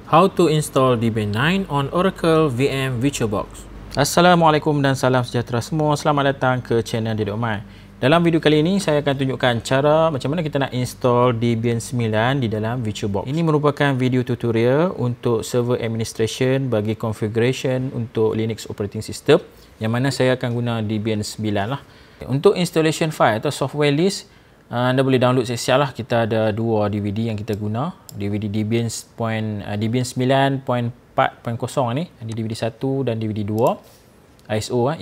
How to install Debian 9 on Oracle VM VirtualBox. Assalamualaikum dan salam sejahtera semua. Selamat datang ke channel Dedok Mai. Dalam video kali ini saya akan tunjukkan cara macam mana kita nak install Debian 9 di dalam VirtualBox. Ini merupakan video tutorial untuk server administration bagi configuration untuk Linux operating system, yang mana saya akan guna Debian 9 lah. Untuk installation file atau software list, anda boleh download siap-siap lah. Kita ada dua DVD yang kita guna, DVD Debian 9.4.0 ni, DVD 1 dan DVD 2 ISO,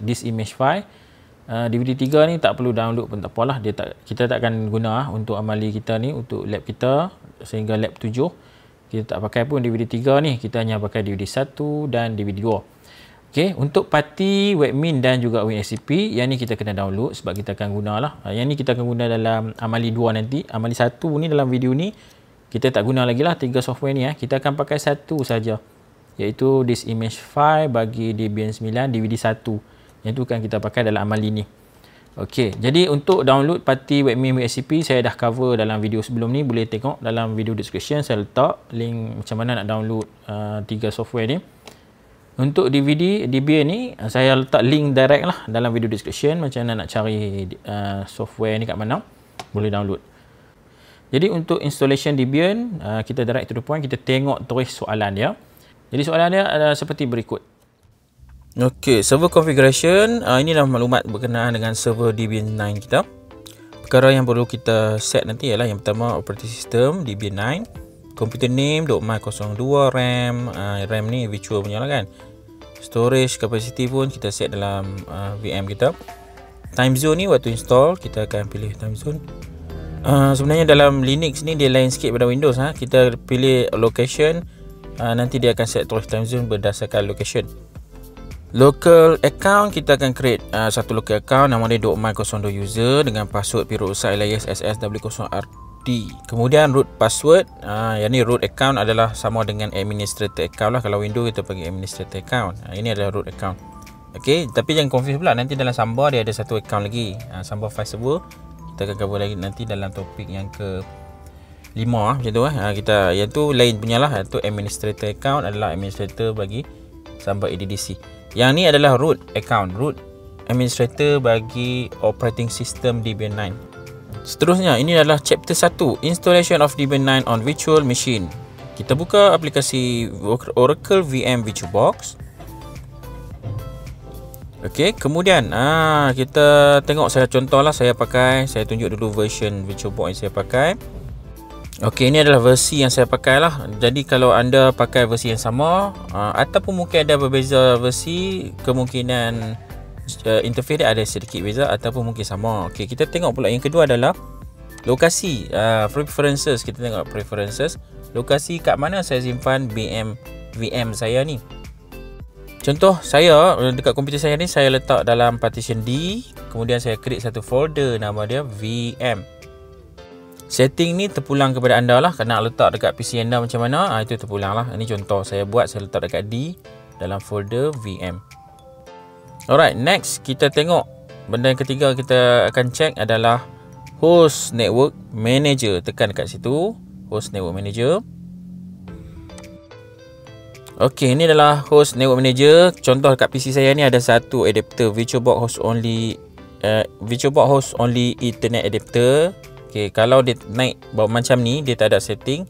this image file. DVD 3 ni tak perlu download pun tak apalah, kita tak akan guna untuk amali kita ni, untuk lab kita sehingga lab 7 kita tak pakai pun DVD 3 ni, kita hanya pakai DVD 1 dan DVD 2. Okey, untuk parti webmin dan juga WinSCP, yang ni kita kena download sebab kita akan guna lah. Yang ni kita akan guna dalam amali 2 nanti. Amali 1 ni dalam video ni kita tak guna lagi lah 3 software ni. Kita akan pakai satu saja, iaitu this image file bagi Debian 9 DVD 1. Yang tu kan kita pakai dalam amali ni. Okey, jadi untuk download parti webmin WinSCP saya dah cover dalam video sebelum ni. Boleh tengok dalam video description, saya letak link macam mana nak download 3 software ni. Untuk DVD Debian ni saya letak link direct lah dalam video description, macam mana nak cari software ni kat mana boleh download. Jadi untuk installation Debian, kita direct to the point, kita tengok terus soalan dia. Jadi soalan dia adalah seperti berikut. Okey, server configuration, inilah maklumat berkenaan dengan server Debian 9 kita. Perkara yang perlu kita set nanti ialah yang pertama, operating system Debian 9, computer name .my02, RAM ni virtual punya lah kan, storage capacity pun kita set dalam VM kita. Time zone ni waktu install kita akan pilih time zone. Sebenarnya dalam Linux ni dia lain sikit pada Windows. Kita pilih location, nanti dia akan set terus time zone berdasarkan location. Local account, kita akan create satu local account, nama dia .my02 user dengan password Pirosa alias SSW0RD. Kemudian root password, yang ni root account adalah sama dengan administrator account lah. Kalau Windows kita panggil administrator account. Ini adalah root account. Okey, tapi jangan confuse pula, nanti dalam Samba dia ada satu account lagi, Samba file server. Kita akan cover lagi nanti dalam topik yang ke 5 macam tu. Kita yang tu lain punya lah. Itu administrator account adalah administrator bagi Samba ADDC. Yang ni adalah root account, root administrator bagi operating system Debian 9. Seterusnya, ini adalah chapter 1, installation of Debian 9 on virtual machine. Kita buka aplikasi Oracle VM VirtualBox. Okey, kemudian kita tengok, saya contohlah saya tunjuk dulu version VirtualBox yang saya pakai. Okey, ini adalah versi yang saya pakai lah. Jadi kalau anda pakai versi yang sama, ataupun mungkin ada berbeza versi, kemungkinan interface dia ada sedikit beza ataupun mungkin sama. Okey, kita tengok pula yang kedua adalah lokasi, preferences. Kita tengok preferences, lokasi kat mana saya simpan VM saya ni. Contoh saya dekat komputer saya ni, saya letak dalam partition D, kemudian saya create satu folder nama dia VM. Setting ni terpulang kepada anda lah, nak letak dekat PC anda macam mana, itu terpulang lah. Ini contoh saya buat, saya letak dekat D dalam folder VM. Alright, next kita tengok benda yang ketiga kita akan check adalah host network manager. Tekan dekat situ, host network manager. Okey, ini adalah host network manager. Contoh dekat PC saya ni ada satu adapter VirtualBox host only Ethernet adapter. Okey, kalau dia naik bawa macam ni, dia tak ada setting.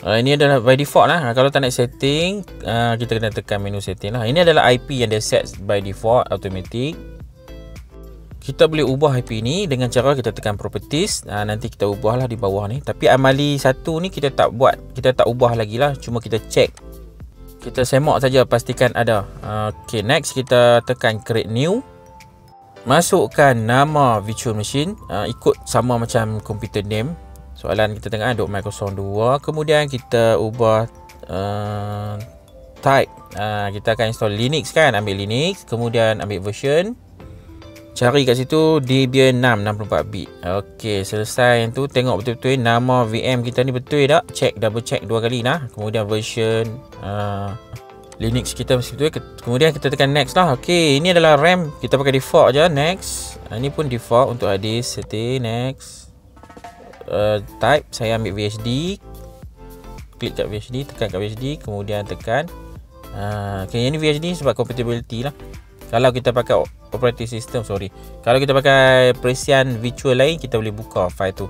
Ini adalah by default lah. Kalau tak nak setting, kita kena tekan menu setting lah. Ini adalah IP yang dia set by default automatic. Kita boleh ubah IP ni dengan cara kita tekan properties. Nanti kita ubah lah di bawah ni. Tapi amali satu ni kita tak buat, kita tak ubah lagi lah. Cuma kita check, kita semak saja, pastikan ada. Okay, next kita tekan create new. Masukkan nama virtual machine, ikut sama macam computer name. Soalan kita tengah .my02. Kemudian kita ubah type. Kita akan install Linux kan, ambil Linux, kemudian ambil version, cari kat situ Debian 6 64 bit. Okey, selesai yang tu, tengok betul-betul nama VM kita ni betul tak, check, double check 2 kali nah. Kemudian version Linux kita mesti betul. Kemudian kita tekan next lah. Okey, ini adalah RAM, kita pakai default je. Next. Ini pun default untuk hard disk. Setting next. Type saya ambil VHD. klik kat VHD, tekan kat VHD, kemudian tekan okay, yang ni VHD sebab compatibility lah. Kalau kita pakai operating system, kalau kita pakai perisian virtual lain, kita boleh buka file tu.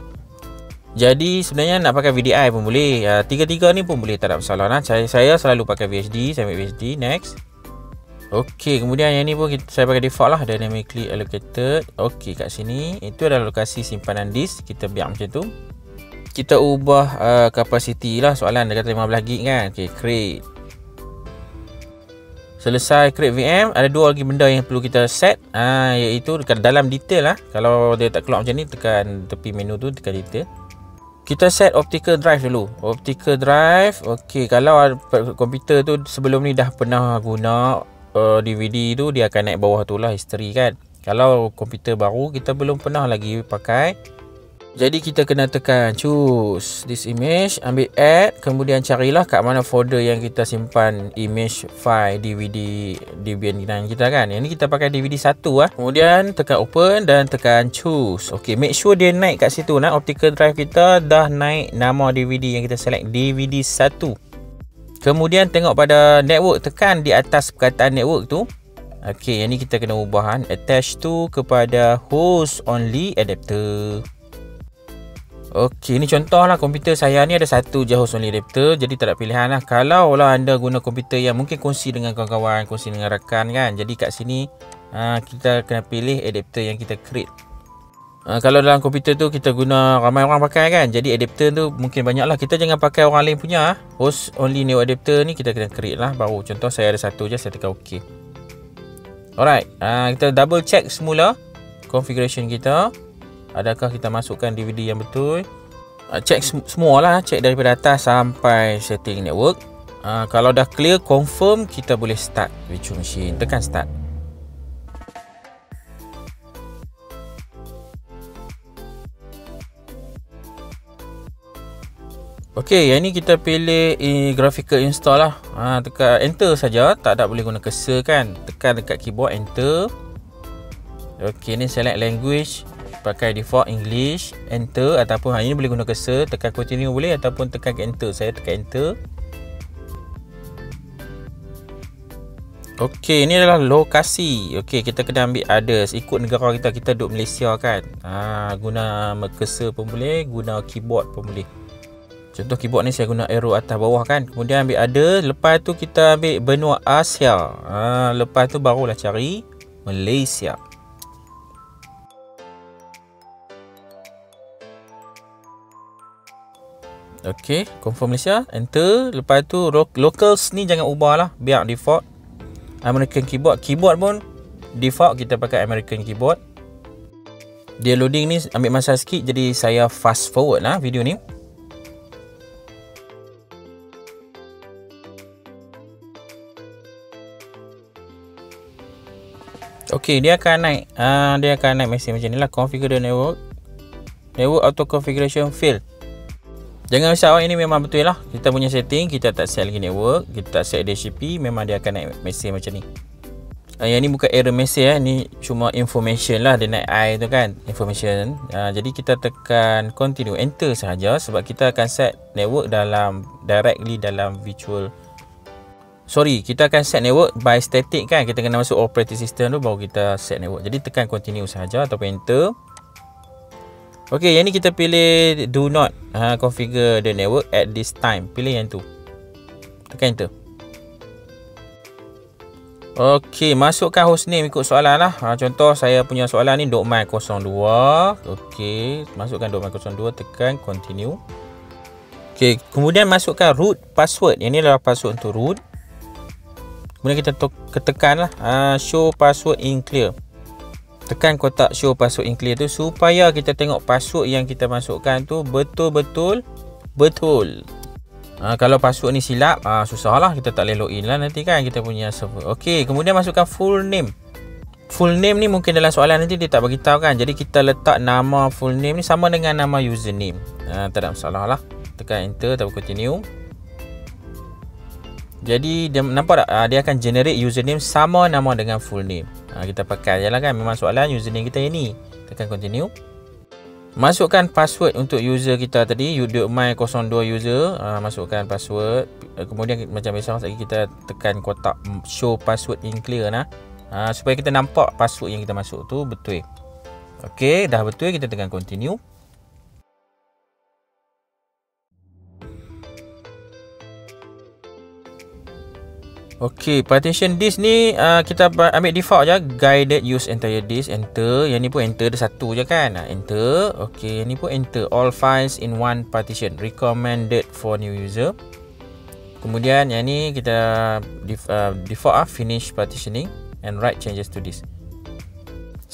Jadi sebenarnya nak pakai VDI pun boleh, tiga-tiga ni pun boleh, tak ada masalah lah. Saya selalu pakai VHD, saya ambil VHD, next. Okey, kemudian yang ni pun saya pakai default lah, dynamically allocated. Okey, kat sini itu adalah lokasi simpanan disk, kita biar macam tu. Kita ubah capacity lah, soalan dia kata 15 GB kan. Okey, create. Selesai create VM, ada dua lagi benda yang perlu kita set, iaitu dalam detail lah. Kalau dia tak keluar macam ni, tekan tepi menu tu, tekan detail. Kita set optical drive dulu. Optical drive, okey, kalau komputer tu sebelum ni dah pernah guna DVD tu, dia akan naik bawah tu lah, history kan. Kalau komputer baru, kita belum pernah lagi pakai, jadi kita kena tekan choose this image, ambil add, kemudian carilah kat mana folder yang kita simpan image file DVD Debian kita kan. Yang ni kita pakai DVD 1 lah. Kemudian tekan open dan tekan choose. Ok, make sure dia naik kat situ nah. Optical drive kita dah naik nama DVD yang kita select, DVD 1. Kemudian tengok pada network, tekan di atas perkataan network tu. Ok, yang ni kita kena ubah, attach tu kepada host only adapter. Ok, ni contoh lah komputer saya ni ada satu je host only adapter, jadi tak ada pilihan lah. Kalau lah anda guna komputer yang mungkin kongsi dengan kawan-kawan, kongsi dengan rakan kan, jadi kat sini kita kena pilih adapter yang kita create. Kalau dalam komputer tu kita guna ramai orang pakai kan, jadi adapter tu mungkin banyak lah. Kita jangan pakai orang lain punya. Host only network adapter ni kita kena create lah baru. Contoh saya ada satu je, saya tekan OK. Alright, kita double check semula configuration kita, adakah kita masukkan DVD yang betul. Check semua lah, check daripada atas sampai setting network. Kalau dah clear, confirm, kita boleh start virtual machine. Tekan start. Okey, yang ni kita pilih graphical install lah. Tekan enter saja, tak ada boleh guna cursor kan. Tekan dekat keyboard enter. Okey, ni select language, pakai default English, enter, ataupun ini boleh guna cursor, tekan continue boleh, ataupun tekan enter. Saya tekan enter. Okey, ini adalah lokasi. Okey, kita kena ambil others, ikut negara kita. Kita duduk Malaysia kan. Guna cursor pun boleh, guna keyboard pun boleh. Contoh keyboard ni saya guna arrow atas bawah kan. Kemudian ambil ada. Lepas tu kita ambil benua Asia. Lepas tu barulah cari Malaysia. Okey, confirm Malaysia, enter. Lepas tu locals ni jangan ubah lah, biar default American keyboard. Keyboard pun default kita pakai American keyboard. Dia loading ni ambil masa sikit, jadi saya fast forward lah video ni. Okey, dia akan naik. Dia akan naik mesej macam ni lah. Configure the network. Network auto configuration fail. Jangan risau, ini memang betul lah. Kita punya setting, kita tak set lagi network, kita tak set DHCP, memang dia akan naik mesej macam ni. Yang ni bukan error mesej ni cuma information lah. Dia naik I tu kan, information. Jadi kita tekan continue, enter sahaja, sebab kita akan set network directly dalam virtual. Kita akan set network by static kan. Kita kena masuk operating system tu baru kita set network. Jadi tekan continue sahaja ataupun enter. Okey, yang ni kita pilih do not configure the network at this time. Pilih yang tu. Tekan enter. Okey, masukkan hostname ikut soalan lah. Contoh saya punya soalan ni .my02. Okey, masukkan .my02, tekan continue. Okey, kemudian masukkan root password. Yang ni adalah password untuk root. Kemudian kita tekan lah show password in clear. Tekan kotak show password in clear tu supaya kita tengok password yang kita masukkan tu betul-betul betul. Kalau password ni silap, susah lah, kita tak boleh login lah nanti kan kita punya server. Okey, kemudian masukkan full name. Full name ni mungkin dalam soalan nanti dia tak bagi tahu kan. Jadi kita letak nama full name ni sama dengan nama username. Tak ada masalah lah. Tekan enter atau continue. Jadi dia nampak tak, dia akan generate username sama nama dengan full name. Kita pakai je lah kan, memang soalan username kita yang ni. Tekan continue. Masukkan password untuk user kita tadi, my02 user. Masukkan password. Kemudian macam biasa lagi kita tekan kotak show password in clear supaya kita nampak password yang kita masuk tu betul. Okey, dah betul, kita tekan continue. Okey, partition disk ni kita ambil default je, guided use entire disk, enter. Yang ni pun enter, ada satu je kan. Enter. Okey, yang ni pun enter, all files in one partition, recommended for new user. Kemudian yang ni kita default finish partitioning and write changes to disk.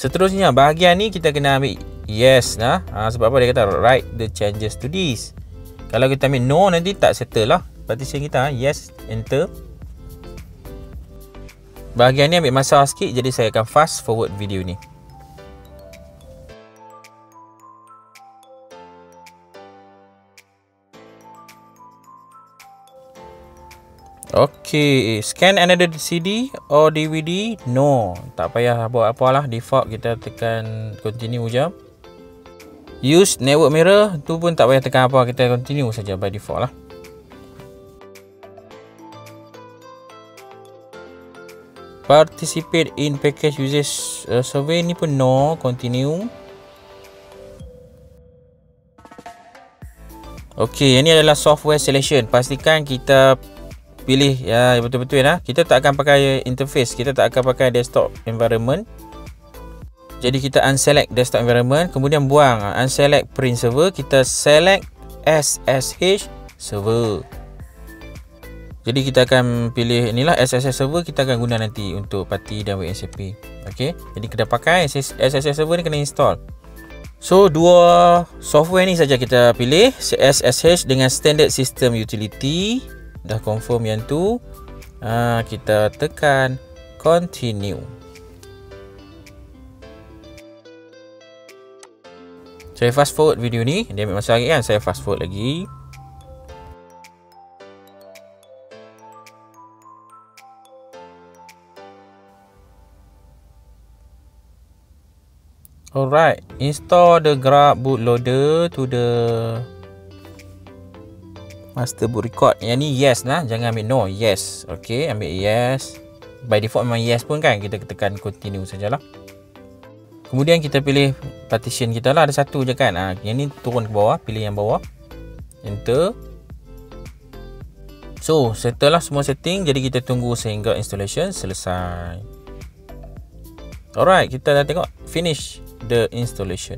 Seterusnya bahagian ni kita kena ambil yes sebab apa dia kata write the changes to disk. Kalau kita ambil no nanti tak settle lah partition kita. Yes, enter. Bahagian ni ambil masa sikit, jadi saya akan fast forward video ni. Okey, scan another CD or DVD? No, tak payah buat apalah, default kita tekan continue je. Use network mirror, tu pun tak payah tekan apa, kita continue saja by default lah. Participate in package usage survey ni pun no, continue. Okey, yang ni adalah software selection. Pastikan kita pilih ya betul-betul Kita tak akan pakai interface, kita tak akan pakai desktop environment. Jadi kita unselect desktop environment, kemudian buang unselect print server, kita select SSH server. Jadi kita akan pilih inilah SSH server, kita akan guna nanti untuk party dan WSAP. Okey, jadi kita pakai SSH server ni kena install. So dua software ni saja kita pilih, SSH dengan standard system utility. Dah confirm yang tu, kita tekan continue. Saya fast forward video ni, dia ambil masa lagi kan, saya fast forward lagi. Alright, install the Grab bootloader to the master boot record. Yang ni yes jangan ambil no, yes. Okey, ambil yes. By default memang yes pun kan, kita tekan continue sajalah. Kemudian kita pilih partition kita lah, ada satu je kan. Yang ni turun ke bawah, pilih yang bawah. Enter. So, setelah semua setting, jadi kita tunggu sehingga installation selesai. Alright, kita dah tengok finish the installation.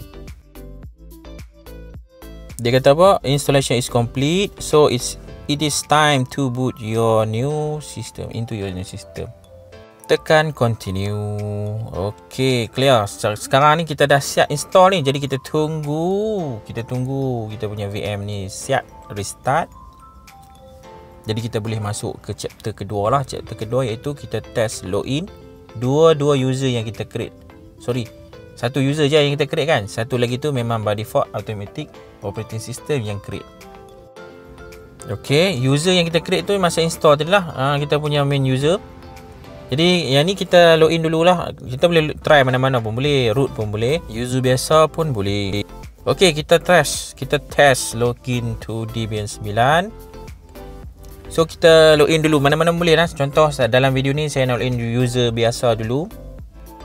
Dia kata apa? Installation is complete, so it is time to boot your new system into your new system. Tekan continue. Okey, clear. Sekarang ni kita dah siap install ni, jadi kita tunggu kita punya VM ni siap restart. Jadi kita boleh masuk ke chapter kedua lah. Chapter kedua iaitu kita test login dua user yang kita create. Sorry, satu user je yang kita create kan. Satu lagi tu memang by default automatic operating system yang create. Okey, user yang kita create tu masa install tadi lah, kita punya main user. Jadi yang ni kita login dululah. Kita boleh try mana-mana pun boleh, root pun boleh, user biasa pun boleh. Okey, kita test login to Debian 9. So kita login dulu, mana-mana boleh lah. Contoh dalam video ni saya nak login user biasa dulu.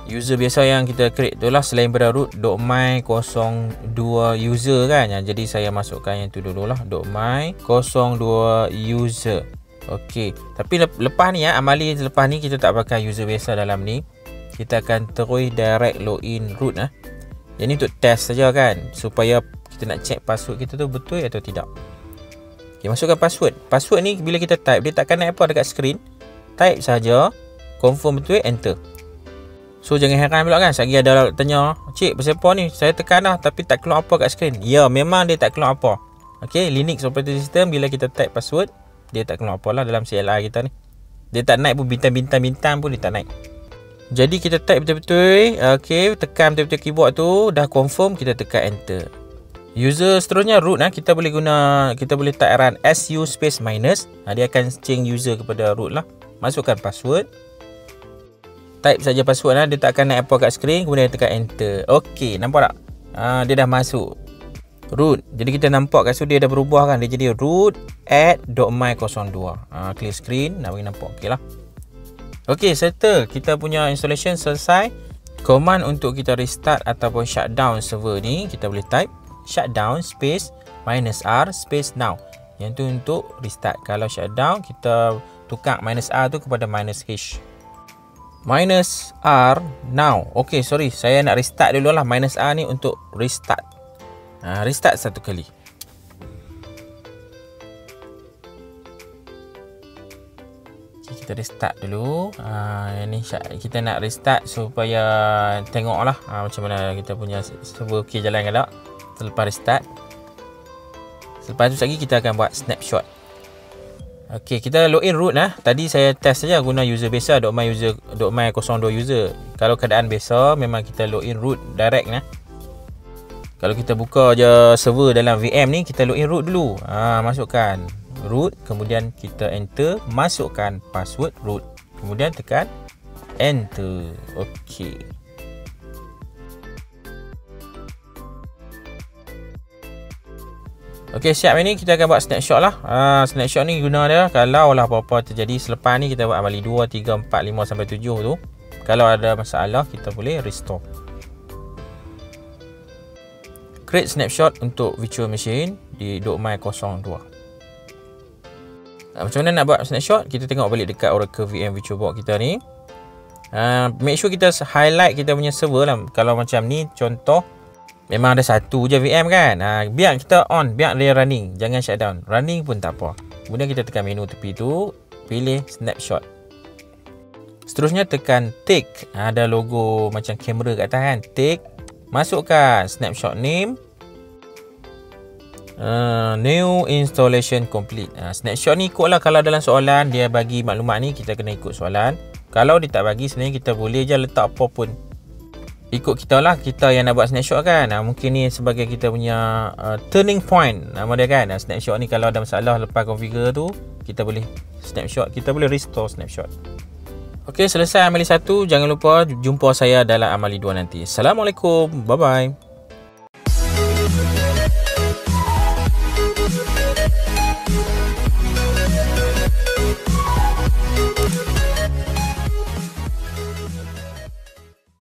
User biasa yang kita create tu lah, selain pada root.my02 user kan. Jadi saya masukkan yang tu dulu lah, .my02 user. Okey, tapi lepas ni amali lepas ni kita tak pakai user biasa dalam ni. Kita akan terus direct login root Yang ni untuk test saja kan, supaya kita nak check password kita tu betul atau tidak. Okay, masukkan password. Password ni bila kita type, dia takkan naik apa dekat screen. Type saja, confirm betul, enter. So jangan heran pula kan, sekali ada tanya, "Cik, pasal apa ni? Saya tekan dah tapi tak keluar apa kat screen." Ya, memang dia tak keluar apa. Okey, Linux operating system bila kita type password, dia tak keluar apa lah dalam CLI kita ni. Dia tak naik pun, bintang-bintang pun dia tak naik. Jadi kita type betul-betul. Okey, tekan betul-betul keyboard tu, dah confirm, kita tekan enter. User seterusnya root kita boleh type run su space minus. Dia akan change user kepada root lah. Masukkan password. Type saja password dia tak akan naik apa kat screen, kemudian tekan enter. Okey, nampak tak? Dia dah masuk. root. Jadi kita nampak kat situ dia dah berubah kan, dia jadi root add.my02. Clear screen, nak bagi nampak okey lah. Okey, serta kita punya installation selesai. Command untuk kita restart ataupun shutdown server ni, kita boleh type shutdown space -r space now. Yang tu untuk restart. Kalau shutdown, kita tukar -r tu kepada -h. -r now. Okey, sorry, saya nak restart dulu lah. -r ni untuk restart. Restart satu kali. Okay, kita restart dulu. Ini kita nak restart supaya tengok lah macam mana kita punya server okey jalan ke tak selepas restart. Selepas tu lagi kita akan buat snapshot. Okey, kita login root lah. Tadi saya test saja guna user biasa .my02 user. Kalau keadaan biasa memang kita login root direct lah. Kalau kita buka je server dalam VM ni, kita login root dulu. Masukkan root, kemudian kita enter, masukkan password root, kemudian tekan enter. Okey. Okey, siap ini kita akan buat snapshot lah. Snapshot ni guna dia kalau lah apa-apa terjadi selepas ni, kita buat amali 2, 3, 4, 5 sampai 7 tu. Kalau ada masalah, kita boleh restore. Create snapshot untuk virtual machine di .my02. Macam mana nak buat snapshot? Kita tengok balik dekat Oracle VM VirtualBox kita ni. Make sure kita highlight kita punya server lah. Kalau macam ni contoh, memang ada satu je VM kan. Biar kita on, biar dia running, jangan shutdown. Running pun tak apa. Kemudian kita tekan menu tepi tu, pilih snapshot. Seterusnya tekan take. Ada logo macam kamera kat atas kan. Take. Masukkan snapshot name. New installation complete. Snapshot ni ikutlah, kalau dalam soalan dia bagi maklumat ni, kita kena ikut soalan. Kalau dia tak bagi, sebenarnya kita boleh je letak apa pun. Ikut kita lah, kita yang nak buat snapshot kan. Mungkin ni sebagai kita punya turning point nama dia kan. Snapshot ni kalau ada masalah lepas configure tu, kita boleh snapshot, kita boleh restore snapshot. Okey, selesai amali 1. Jangan lupa jumpa saya dalam amali 2 nanti. Assalamualaikum. Bye bye.